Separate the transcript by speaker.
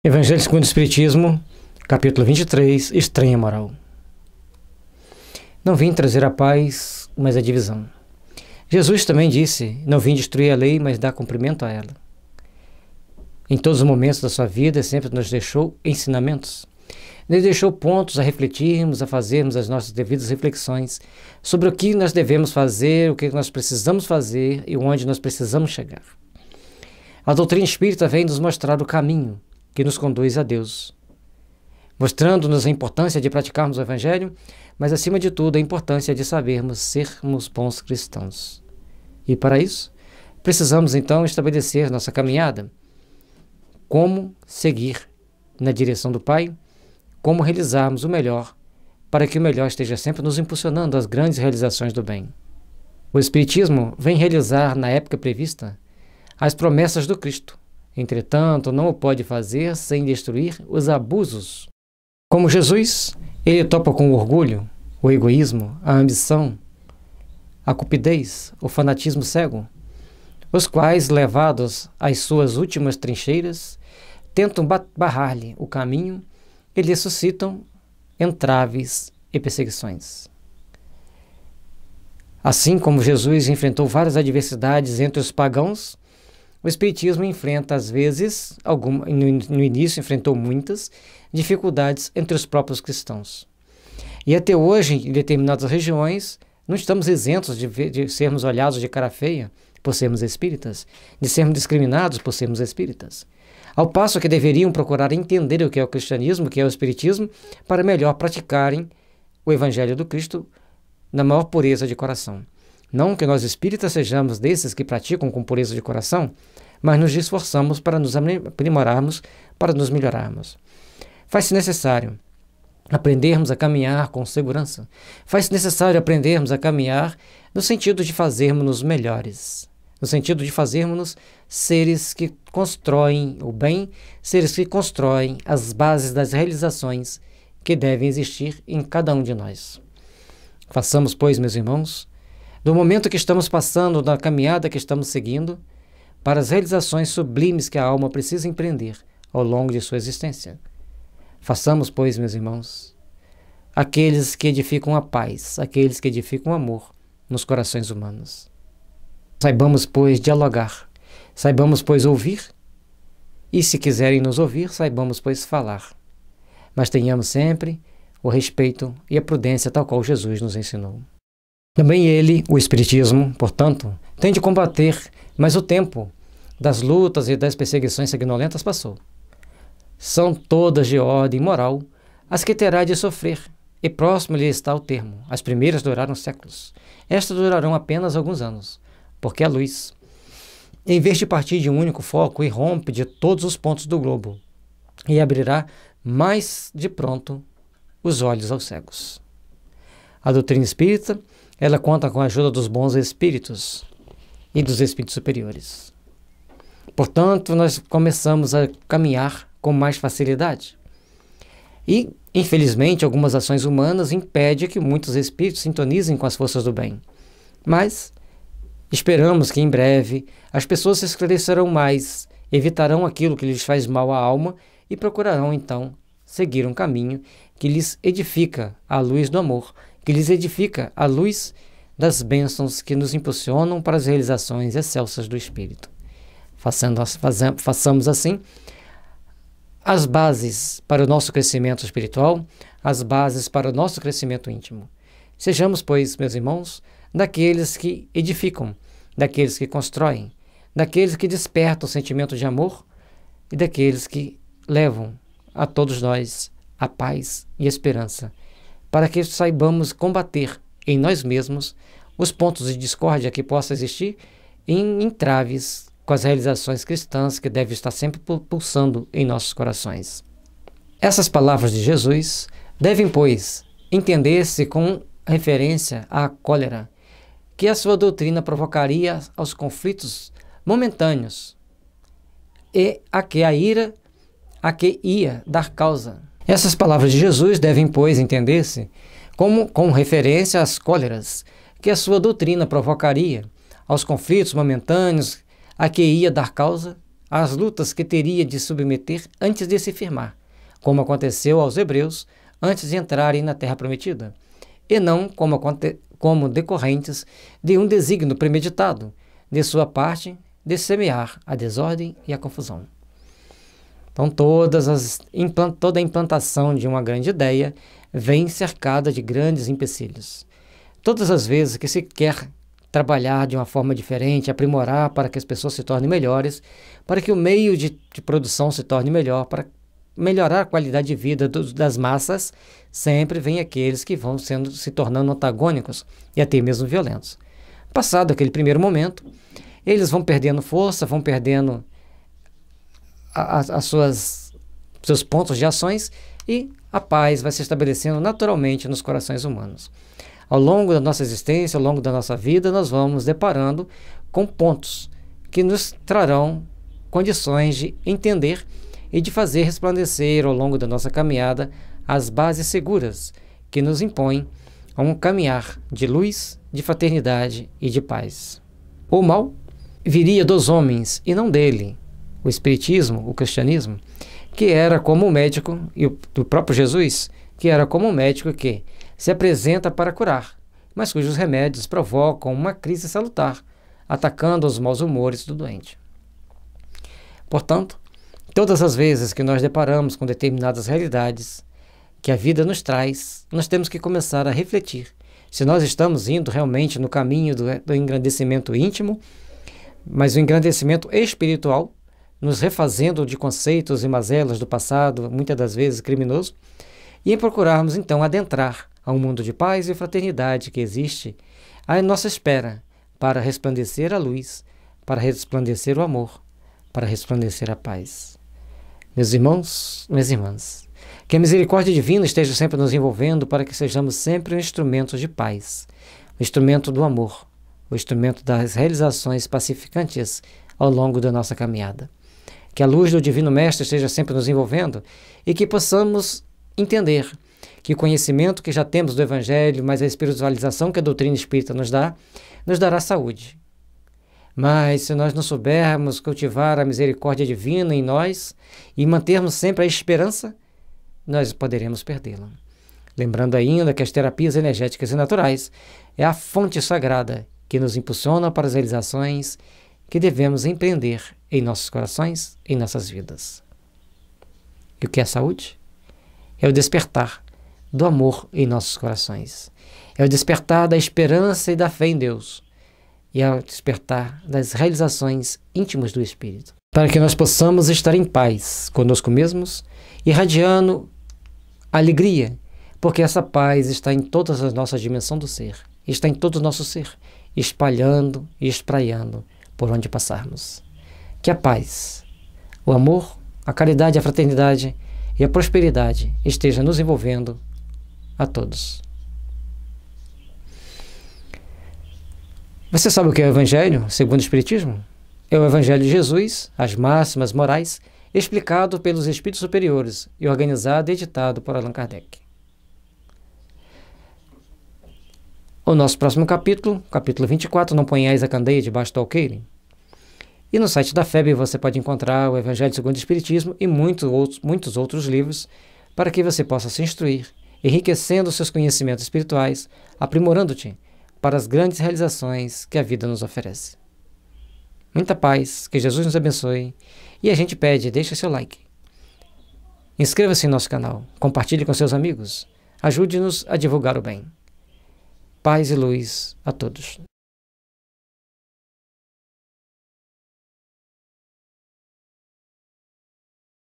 Speaker 1: Evangelho segundo o Espiritismo, capítulo 23, Estranha Moral. Não vim trazer a paz, mas a divisão. Jesus também disse, não vim destruir a lei, mas dar cumprimento a ela. Em todos os momentos da sua vida, sempre nos deixou ensinamentos. Nos deixou pontos a refletirmos, a fazermos as nossas devidas reflexões sobre o que nós devemos fazer, o que nós precisamos fazer e onde nós precisamos chegar. A doutrina espírita vem nos mostrar o caminho que nos conduz a Deus, mostrando-nos a importância de praticarmos o Evangelho, mas acima de tudo a importância de sabermos sermos bons cristãos. E para isso, precisamos então estabelecer nossa caminhada, como seguir na direção do Pai, como realizarmos o melhor, para que o melhor esteja sempre nos impulsionando às grandes realizações do bem. O Espiritismo vem realizar na época prevista as promessas do Cristo. Entretanto, não o pode fazer sem destruir os abusos. Como Jesus, ele topa com o orgulho, o egoísmo, a ambição, a cupidez, o fanatismo cego, os quais, levados às suas últimas trincheiras, tentam barrar-lhe o caminho e lhe suscitam entraves e perseguições. Assim como Jesus enfrentou várias adversidades entre os pagãos, o Espiritismo enfrenta, às vezes, no início enfrentou muitas dificuldades entre os próprios cristãos. E até hoje, em determinadas regiões, não estamos isentos de sermos olhados de cara feia por sermos espíritas, de sermos discriminados por sermos espíritas. Ao passo que deveriam procurar entender o que é o cristianismo, o que é o espiritismo, para melhor praticarem o Evangelho do Cristo na maior pureza de coração. Não que nós espíritas sejamos desses que praticam com pureza de coração, mas nos esforçamos para nos aprimorarmos, para nos melhorarmos. Faz-se necessário aprendermos a caminhar com segurança. Faz-se necessário aprendermos a caminhar no sentido de fazermos-nos melhores, no sentido de fazermos-nos seres que constroem o bem, seres que constroem as bases das realizações que devem existir em cada um de nós. Façamos, pois, meus irmãos, do momento que estamos passando, da caminhada que estamos seguindo, para as realizações sublimes que a alma precisa empreender ao longo de sua existência. Façamos, pois, meus irmãos, aqueles que edificam a paz, aqueles que edificam o amor nos corações humanos. Saibamos, pois, dialogar, saibamos, pois, ouvir, e se quiserem nos ouvir, saibamos, pois, falar. Mas tenhamos sempre o respeito e a prudência tal qual Jesus nos ensinou. Também ele, o Espiritismo, portanto, tem de combater, mas o tempo das lutas e das perseguições sanguinolentas passou. São todas de ordem moral as que terá de sofrer, e próximo lhe está o termo. As primeiras duraram séculos, estas durarão apenas alguns anos, porque a luz, em vez de partir de um único foco, irrompe de todos os pontos do globo, e abrirá mais de pronto os olhos aos cegos. A doutrina espírita, ela conta com a ajuda dos bons espíritos e dos espíritos superiores. Portanto, nós começamos a caminhar com mais facilidade. E, infelizmente, algumas ações humanas impedem que muitos espíritos sintonizem com as forças do bem. Mas esperamos que em breve as pessoas se esclarecerão mais, evitarão aquilo que lhes faz mal à alma e procurarão, então, seguir um caminho que lhes edifica a luz do amor, que lhes edifica a luz das bênçãos que nos impulsionam para as realizações excelsas do Espírito. Façamos assim as bases para o nosso crescimento espiritual, as bases para o nosso crescimento íntimo. Sejamos, pois, meus irmãos, daqueles que edificam, daqueles que constroem, daqueles que despertam o sentimento de amor e daqueles que levam a todos nós a paz e a esperança, para que saibamos combater em nós mesmos os pontos de discórdia que possa existir em entraves com as realizações cristãs que devem estar sempre pulsando em nossos corações. Essas palavras de Jesus devem, pois, entender-se com referência à cólera que a sua doutrina provocaria aos conflitos momentâneos e a ira a que ia dar causa. Essas palavras de Jesus devem, pois, entender-se com referência às cóleras que a sua doutrina provocaria, aos conflitos momentâneos a que ia dar causa às lutas que teria de submeter antes de se firmar, como aconteceu aos hebreus antes de entrarem na terra prometida, e não como decorrentes de um desígnio premeditado, de sua parte, de semear a desordem e a confusão. Então, toda a implantação de uma grande ideia vem cercada de grandes empecilhos. Todas as vezes que se quer trabalhar de uma forma diferente, aprimorar para que as pessoas se tornem melhores, para que o meio de produção se torne melhor, para melhorar a qualidade de vida das massas, sempre vem aqueles que vão se tornando antagônicos e até mesmo violentos. Passado aquele primeiro momento, eles vão perdendo força, vão perdendo seus pontos de ações e a paz vai se estabelecendo naturalmente nos corações humanos. Ao longo da nossa existência, ao longo da nossa vida, nós vamos deparando com pontos que nos trarão condições de entender e de fazer resplandecer ao longo da nossa caminhada as bases seguras que nos impõem a um caminhar de luz, de fraternidade e de paz. O mal viria dos homens e não dele. O espiritismo, o cristianismo, que era como um médico, e o próprio Jesus, que era como um médico que se apresenta para curar, mas cujos remédios provocam uma crise salutar, atacando os maus humores do doente. Portanto, todas as vezes que nós deparamos com determinadas realidades que a vida nos traz, nós temos que começar a refletir se nós estamos indo realmente no caminho do engrandecimento íntimo, mas o engrandecimento espiritual, nos refazendo de conceitos e mazelas do passado, muitas das vezes criminoso, e em procurarmos então adentrar a um mundo de paz e fraternidade que existe à nossa espera para resplandecer a luz, para resplandecer o amor, para resplandecer a paz. Meus irmãos, minhas irmãs, que a misericórdia divina esteja sempre nos envolvendo para que sejamos sempre um instrumento de paz, um instrumento do amor, o instrumento das realizações pacificantes ao longo da nossa caminhada. Que a luz do Divino Mestre esteja sempre nos envolvendo e que possamos entender que o conhecimento que já temos do Evangelho, mas a espiritualização que a doutrina espírita nos dará saúde. Mas se nós não soubermos cultivar a misericórdia divina em nós e mantermos sempre a esperança, nós poderemos perdê-la. Lembrando ainda que as terapias energéticas e naturais é a fonte sagrada que nos impulsiona para as realizações que devemos empreender em nossos corações, em nossas vidas. E o que é saúde? É o despertar do amor em nossos corações. É o despertar da esperança e da fé em Deus. E é o despertar das realizações íntimas do Espírito. Para que nós possamos estar em paz conosco mesmos, irradiando alegria, porque essa paz está em todas as nossas dimensões do ser, está em todo o nosso ser, espalhando e espraiando por onde passarmos. Que a paz, o amor, a caridade, a fraternidade e a prosperidade esteja nos envolvendo a todos. Você sabe o que é o Evangelho, segundo o Espiritismo? É o Evangelho de Jesus, as máximas morais, explicado pelos Espíritos Superiores e organizado e editado por Allan Kardec. O nosso próximo capítulo, capítulo 24, Não ponhais a candeia debaixo do alqueire. E no site da FEB você pode encontrar o Evangelho segundo o Espiritismo e muitos outros livros para que você possa se instruir, enriquecendo seus conhecimentos espirituais, aprimorando-te para as grandes realizações que a vida nos oferece. Muita paz, que Jesus nos abençoe, e a gente pede, deixe seu like. Inscreva-se em nosso canal, compartilhe com seus amigos, ajude-nos a divulgar o bem. Paz e luz a todos.